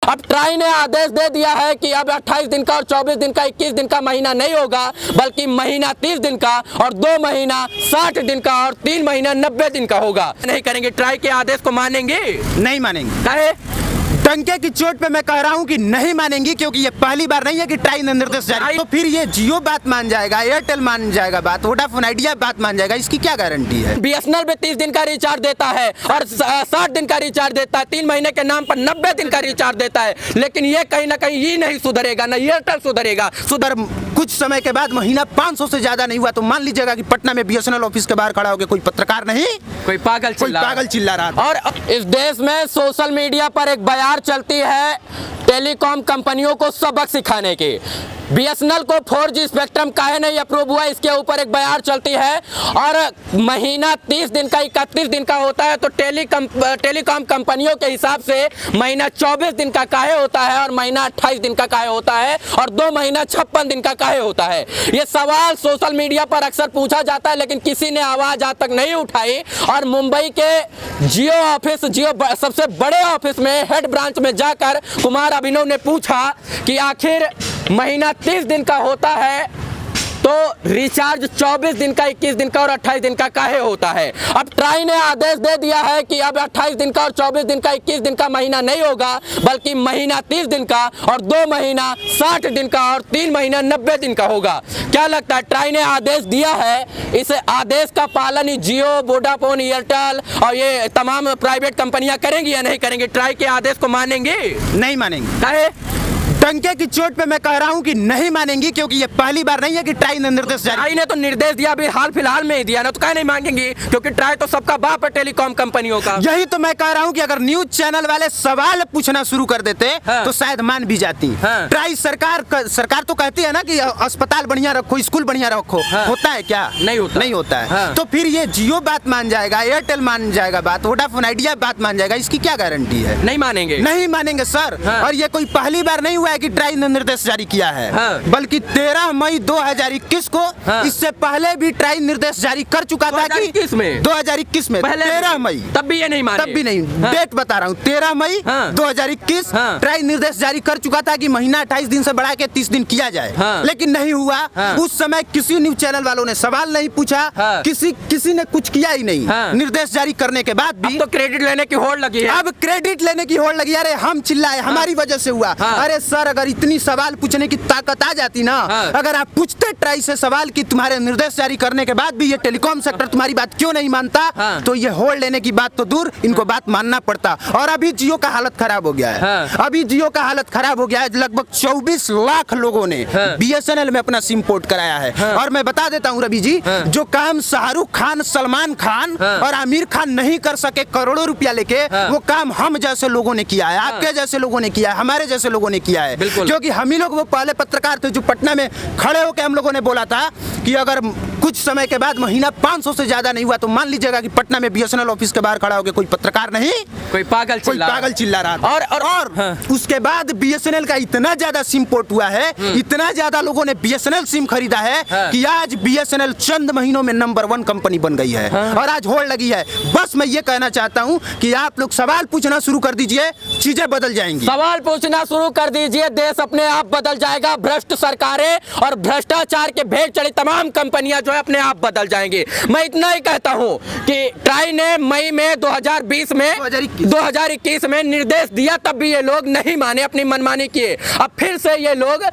अब ट्राई ने आदेश दे दिया है कि अब 28 दिन का और 24 दिन का 21 दिन का महीना नहीं होगा, बल्कि महीना 30 दिन का और 2 महीना 60 दिन का और 3 महीना 90 दिन का होगा। नहीं करेंगे, ट्राई के आदेश को मानेंगे? नहीं मानेंगे। काहे? डंके की चोट पे मैं कह रहा हूँ कि नहीं मानेंगी, क्योंकि ये पहली बार नहीं है कि ट्राई ने निर्देश जारी। तो फिर ये जियो बात मान जाएगा, एयरटेल मान जाएगा बात, वोडाफोन आइडिया बात मान जाएगा, इसकी क्या गारंटी है? बीएसएनएल भी 30 दिन का रिचार्ज देता है और 60 दिन का रिचार्ज देता है, 3 महीने के नाम पर 90 दिन का रिचार्ज देता है, लेकिन ये कहीं ना कहीं ये नहीं सुधरेगा, ना एयरटेल सुधरेगा। सुधर कुछ समय के बाद महीना 500 से ज्यादा नहीं हुआ तो मान लीजिएगा कि पटना में बीएसएनएल ऑफिस के बाहर खड़ा होकर कोई पत्रकार नहीं, कोई पागल चिल्ला रहा था। और इस देश में सोशल मीडिया पर एक बयार चलती है टेलीकॉम कंपनियों को सबक सिखाने की। बीएसएनएल को 4G स्पेक्ट्रम काहे नहीं अप्रूव हुआ, इसके ऊपर एक बयार चलती है। और महीना 30 दिन का 31 दिन का होता है, तो टेलीकॉम कंपनियों के हिसाब से महीना 24 दिन का काहे होता है और महीना 28 दिन का काहे होता है और 2 महीना 56 दिन का काहे होता है। ये सवाल सोशल मीडिया पर अक्सर पूछा जाता है, लेकिन किसी ने आवाज आज तक नहीं उठाई। और मुंबई के जियो सबसे बड़े ऑफिस में हेड ब्रांच में जाकर कुमार अभिनव ने पूछा कि आखिर महीना 30 दिन का होता है तो रिचार्ज 24 दिन का, 21 दिन का और 28 दिन का काहे होता है। अब ट्राई ने आदेश दे दिया है कि अब 28 दिन का और 24 दिन का 21 दिन का महीना नहीं होगा, बल्कि महीना 30 दिन का और 2 महीना 60 दिन का और 3 महीना 90 दिन का होगा। क्या लगता है, ट्राई ने आदेश दिया है, इस आदेश का पालन जियो, वोडाफोन, एयरटेल और ये तमाम प्राइवेट कंपनियां करेंगी या नहीं करेंगी? ट्राई के आदेश को मानेंगे? नहीं मानेंगे। काहे? डंके की चोट पे मैं कह रहा हूँ कि नहीं मानेंगी, क्योंकि ये पहली बार नहीं है कि ट्राई ने निर्देश जारी। ट्राई ने तो निर्देश दिया अभी हाल फिलहाल में ही दिया ना, तो क्या नहीं मांगेंगी? क्योंकि ट्राई तो सबका बाप है टेलीकॉम कंपनियों का। यही तो मैं कह रहा हूँ कि अगर न्यूज चैनल वाले सवाल पूछना शुरू कर देते तो शायद मान भी जाती। ट्राई सरकार तो कहती है ना कि अस्पताल बढ़िया रखो, स्कूल बढ़िया रखो, होता है क्या? नहीं होता है। तो फिर ये जियो बात मान जाएगा, एयरटेल मान जाएगा बात, वोडाफोन आइडिया बात मान जाएगा, इसकी क्या गारंटी है? नहीं मानेंगे। नहीं मानेंगे सर। और ये कोई पहली बार नहीं हुआ है कि ट्राई ने निर्देश जारी किया है, बल्कि 13 मई 2021 को इससे पहले भी ट्राई निर्देश जारी कर चुका था कि 2021 में 13 मई, तब भी ये नहीं माने। तब भी नहीं, डेट बता रहा हूँ, 13 मई 2021 ट्राई निर्देश जारी कर चुका था कि महीना 28 दिन से बढ़ा के 30 दिन किया जाए, लेकिन नहीं हुआ। उस समय किसी न्यूज चैनल वालों ने सवाल नहीं पूछा, किसी ने कुछ किया ही नहीं। निर्देश जारी करने के बाद भी तो क्रेडिट लेने की होड़ लगी है। अब क्रेडिट लेने की होड़ लगी, अरे हम चिल्लाए, हमारी वजह से हुआ। अरे सर, अगर इतनी सवाल पूछने की ताकत आ जाती ना, अगर आप पूछते ट्राई से सवाल कि तुम्हारे निर्देश जारी करने के बाद भी ये टेलीकॉम सेक्टर तुम्हारी बात क्यों नहीं मानता, तो ये होल्ड लेने की बात तो दूर, इनको बात मानना पड़ता। और अभी जियो का हालत खराब हो गया है। अभी जियो का हालत खराब हो गया है। लगभग 24 लाख लोगों ने बीएसएनएल में अपना सिम पोर्ट कराया है। और मैं बता देता हूँ रवि जी, जो काम शाहरुख खान, सलमान खान और आमिर खान नहीं कर सके करोड़ों रुपया लेके, वो काम हम जैसे लोगों ने किया है, आपके जैसे लोगों ने किया है, हमारे जैसे लोगों ने किया है। क्योंकि हम ही लोग वो पहले पत्रकार थे जो पटना में खड़े होकर हम लोगों ने बोला था कि अगर कुछ समय के बाद महीना 500 से ज्यादा नहीं हुआ तो मान लीजिएगा कि पटना में बीएसएनएल ऑफिस के बाहर खड़ा होकर कोई पत्रकार नहीं, कोई पागल चिल्ला रहा था। और उसके बाद बीएसएनएल का इतना ज्यादा सिम पोर्ट हुआ है, इतना ज्यादा लोगों ने बीएसएनएल सिम खरीदा है कि आज बीएसएनएल चंद महीनों में नंबर 1 कंपनी बन गई है और आज होल्ड लगी है। बस मैं ये कहना चाहता हूँ कि आप लोग सवाल पूछना शुरू कर दीजिए, चीजें बदल जाएंगी। सवाल पूछना शुरू कर दीजिए, देश अपने आप बदल जाएगा। भ्रष्ट सरकारें और भ्रष्टाचार के भेड़ चढ़ी तमाम कंपनियां जो है अपने आप बदल जाएंगी। मैं इतना ही कहता हूं कि ट्राई ने मई में 2021 में निर्देश दिया, तब भी ये लोग नहीं माने, अपनी मनमानी किए। अब फिर से ये लोग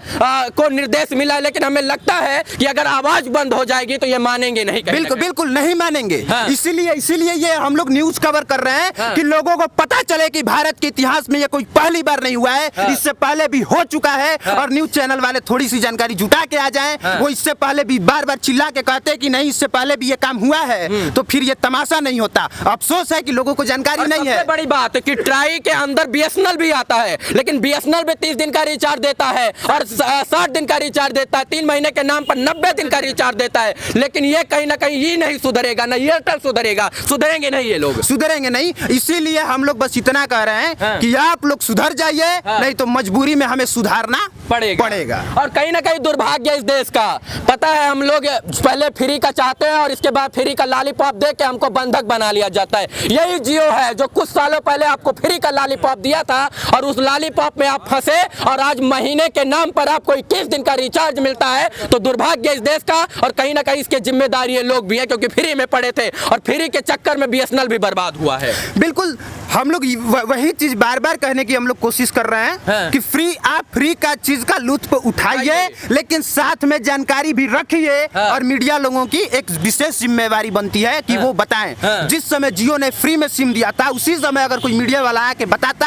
को निर्देश मिला, लेकिन हमें लगता है कि अगर आवाज बंद हो जाएगी तो ये मानेंगे नहीं। बिल्कुल नहीं मानेंगे। इसीलिए ये हम लोग न्यूज कवर कर रहे हैं कि लोगों को पता चले कि भारत के इतिहास में ये कोई पहली बार नहीं हुआ है, इससे पहले भी हो चुका है। और न्यूज चैनल वाले थोड़ी सी जानकारी जुटा के आ जाएं, वो इससे पहले भी बार बार चिल्ला के कहते हैं कि नहीं इससे पहले भी ये काम हुआ है, तो फिर ये तमाशा नहीं होता। अफसोस है कि लोगों को जानकारी नहीं है। बड़ी बात है कि ट्राई के अंदर बीएसएनएल भी आता है, लेकिन बीएसएनएल भी 30 दिन का रिचार्ज देता है और 60 दिन का रिचार्ज देता है, 3 महीने के नाम पर 90 दिन का रिचार्ज देता है, लेकिन ये कहीं ना कहीं ये नहीं सुधरेगा, ना एयरटेल सुधरेगा। सुधरेंगे नहीं ये लोग, सुधरेंगे नहीं। इसीलिए हम लोग बस इतना कह रहे हैं कि आप लोग सुधर जाइए, नहीं तो मजबूरी में हमें सुधारना पड़ेगा। और कहीं ना कहीं दुर्भाग्य इस देश का, पता है हम लोग पहले पहले फ्री का चाहते हैं और इसके बाद फ्री का लॉलीपॉप दे के हमको बंधक बना लिया जाता है। यही जियो है जो कुछ सालों पहले आपको फ्री का लॉलीपॉप दिया था और उस लॉलीपॉप में आप फंसे और आज महीने के नाम पर आपको 21 दिन का रिचार्ज मिलता है। तो दुर्भाग्य इस देश का, और कहीं ना कहीं इसके जिम्मेदार ये लोग भी हैं क्योंकि फ्री में पड़े थे और फ्री के चक्कर में बीएसएनएल भी बर्बाद हुआ है। बिल्कुल, हम लोग वही चीज बार बार कहने की हम लोग कोशिश कर रहे हैं कि आप फ्री का चीज का लुत्फ उठाइए, लेकिन साथ में जानकारी भी रखिए। और मीडिया लोगों की एक विशेष जिम्मेवारी बनती है कि वो बताएं। जिस समय जियो ने फ्री में सिम दिया था उसी समय अगर कोई मीडिया वाला आके बताता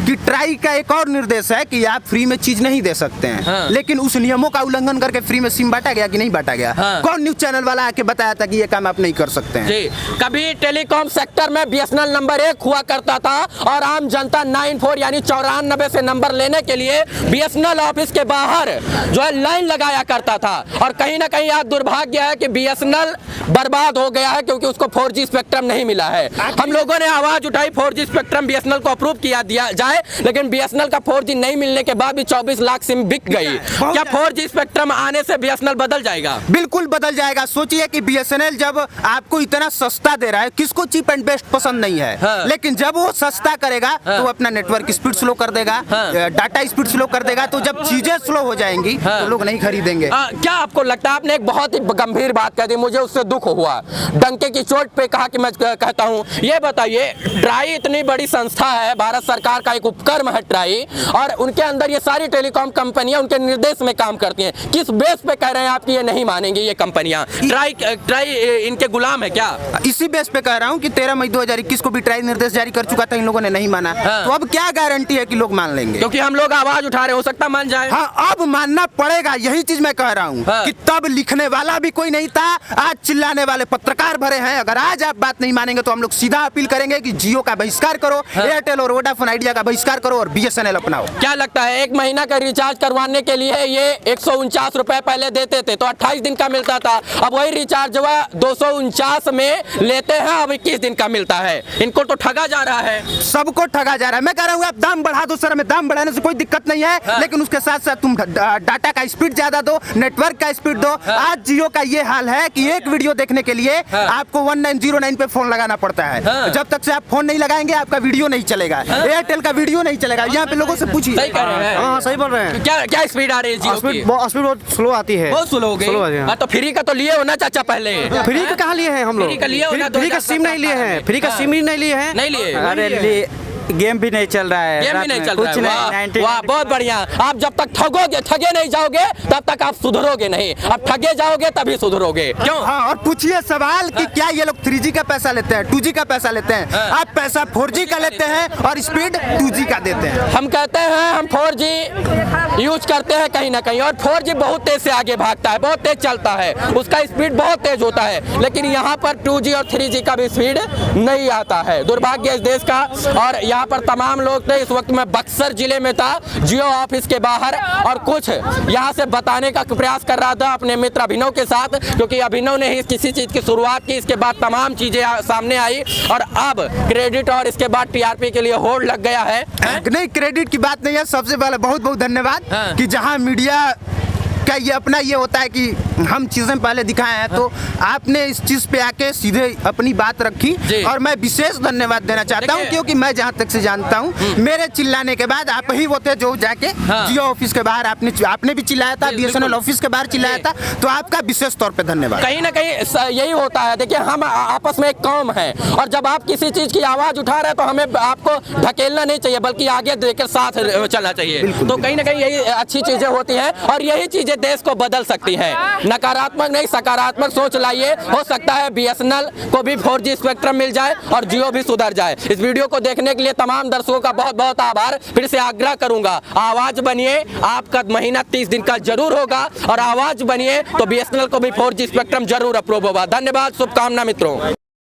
कि ट्राई का एक और निर्देश है कि आप फ्री में चीज नहीं दे सकते हैं, लेकिन उस नियमों का उल्लंघन करके फ्री में सिम बांटा गया कि नहीं बांटा गया? कौन न्यूज चैनल वाला आके बताया था कि ये काम आप नहीं कर सकते हैं? जी, कभी टेलीकॉम सेक्टर में बीएसएनएल नंबर 1 हुआ करता था और आम जनता 94 यानी 94 से नंबर लेने के लिए बीएसएनएल ऑफिस के बाहर जो है लाइन लगाया करता था। और कहीं ना कहीं आज दुर्भाग्य है कि बीएसएनएल बर्बाद हो गया है क्योंकि उसको 4G स्पेक्ट्रम नहीं मिला है। हम लोगों ने आवाज उठाई 4G स्पेक्ट्रम बीएसएनएल को अप्रूव किया दिया जाए, लेकिन बीएसएनएल का 4G नहीं मिलने के बाद भी 24 लाख सिम बिक गई। क्या 4G स्पेक्ट्रम आने से बीएसएनएल बदल जाएगा? बिल्कुल बदल जाएगा। सोचिए कि बीएसएनएल जब आपको इतना सस्ता दे रहा है, किसको चीप एंड बेस्ट पसंद नहीं है, लेकिन जब वो सस्ता करेगा तो अपना नेटवर्क स्पीड स्लो कर देगा, डाटा स्पीड स्लो कर देगा। तो जब चीजें स्लो हो जाएंगी तो लोग नहीं खरीदेंगे। क्या आपको लगता है? आपने एक बहुत ही गंभीर बात कह दी, मुझे उससे दुख हुआ, डंके की चोट पे कहा कि मैं कहता हूँ। ये बताइए, ट्राई इतनी बड़ी संस्था है, भारत सरकार का एक उपक्रम है ट्राई, और उनके अंदर ये सारी टेलीकॉम कंपनियां उनके निर्देश में काम करती हैं। किस बेस पे कह रहे हैं आप कि ये नहीं मानेंगे ये कंपनियां? ट्राई इनके गुलाम है क्या? इसी बेस पे कह रहा हूँ कि 13 मई 2021 को भी ट्राई निर्देश जारी कर चुका था, इन लोगों ने नहीं माना। तो अब क्या गारंटी है कि लोग मान लेंगे? क्योंकि हम लोग आवाज उठा रहे, हो सकता मान जाए। हाँ, अब मानना पड़ेगा। यही चीज मैं कह रहा हूँ कि तब लिखने वाला भी कोई नहीं था, आज चिल्लाने वाले पत्रकार भरे हैं। अगर आज आप बात नहीं मानेंगे तो हम लोग सीधा अपील करेंगे कि जियो का बहिष्कार करो, एयरटेल और वोडाफोन आइडिया का बहिष्कार करो और बीएसएनएल अपनाओ। क्या लगता है, 1 महीना का रिचार्ज करवाने के लिए ये 149 रुपए पहले देते थे तो 28 दिन का मिलता था, अब वही रिचार्ज 249 में लेते हैं, अब 21 दिन का मिलता है। इनको तो ठगा जा रहा है, सबको ठगा जा रहा है। मैं कह रहा हूँ आप दाम बढ़ा दो सर, में दाम बढ़ाने से कोई दिक्कत नहीं है, लेकिन उसके साथ साथ तुम डाटा का स्पीड ज्यादा दो, नेटवर्क का स्पीड दो। आज जियो का ये हाल है कि एक वीडियो देखने के लिए आपको 1909 पे फोन लगाना पड़ता है। जब तक से आप फोन नहीं लगाएंगे आपका वीडियो नहीं चलेगा, एयरटेल का वीडियो नहीं चलेगा। यहाँ पे लोगों से पूछिए। सही कह रहे हैं। हाँ, सही बोल रहे हैं। क्या स्पीड आ रही है जियो की? स्पीड बहुत स्लो आती है। बहुत स्लो हो गई। तो फ्री का तो लिए हो ना चाचा पहले? फ्री का कहाँ लिए हैं हम लोग? फ्री का लिए हो ना? फ्री का सिम नहीं लिए हैं, फ्री का सिम ही नहीं लिए हैं। नहीं लिए? अरे गेम भी नहीं चल रहा है, गेम भी नहीं चल कुछ रहा है। नहीं। वाह, बहुत बढ़िया। आप जब तक ठगे नहीं जाओगे तब तक आप सुधरोगे नहीं, अब ठगे जाओगे तभी सुधरोगे। क्यों? हाँ, और पूछिए सवाल कि क्या ये लोग 3G का पैसा लेते हैं, 2G का पैसा लेते हैं? आप पैसा 4G का लेते हैं और स्पीड 2G का देते हैं। हम कहते हैं हम 4G यूज करते हैं कहीं ना कहीं, और 4G बहुत तेज से आगे भागता है, बहुत तेज चलता है, उसका स्पीड बहुत तेज होता है, लेकिन यहाँ पर 2G और 3G का भी स्पीड नहीं आता है। दुर्भाग्य इस देश का। और यहाँ पर तमाम लोग थे, इस वक्त मैं बक्सर जिले में था जियो ऑफिस के बाहर, और कुछ यहाँ से बताने का प्रयास कर रहा था अपने मित्र अभिनव के साथ, क्योंकि अभिनव ने ही किसी चीज की शुरुआत की, इसके बाद तमाम चीजें सामने आई और अब क्रेडिट और इसके बाद टीआरपी के लिए होड़ लग गया है। नहीं, क्रेडिट की बात नहीं है। सबसे पहले बहुत बहुत धन्यवाद कि जहां मीडिया का ये अपना ये होता है कि हम चीजें पहले दिखाए हैं, तो आपने इस चीज पे आके सीधे अपनी बात रखी, और मैं विशेष धन्यवाद देना चाहता हूं क्योंकि मैं जहां तक से जानता हूं मेरे चिल्लाने के बाद आप ही वो थे जो जाके जियो ऑफिस के बाहर आपने भी चिल्लाया था, बीएसएनएल ऑफिस के बाहर चिल्लाया था, तो आपका विशेष तौर पे धन्यवाद। कहीं ना कहीं यही होता है। देखिए, हम आपस में एक कौम है, और जब आप किसी चीज की आवाज उठा रहे हैं तो हमें आपको ढकेलना नहीं चाहिए, बल्कि आगे देकर साथ चलना चाहिए। तो कहीं ना कहीं यही अच्छी चीजें होती हैं, और यही चीजें देश को बदल सकती हैं। नकारात्मक नहीं, सकारात्मक सोच लाइए, हो सकता है बीएसएनएल को भी 4G स्पेक्ट्रम मिल जाए और जियो भी सुधर जाए। इस वीडियो को देखने के लिए तमाम दर्शकों का बहुत बहुत आभार। फिर से आग्रह करूंगा, आवाज बनिए, आपका महीना 30 दिन का जरूर होगा, और आवाज बनिए तो बीएसएनएल को भी 4G स्पेक्ट्रम जरूर अप्रूव होगा। धन्यवाद, शुभकामना मित्रों।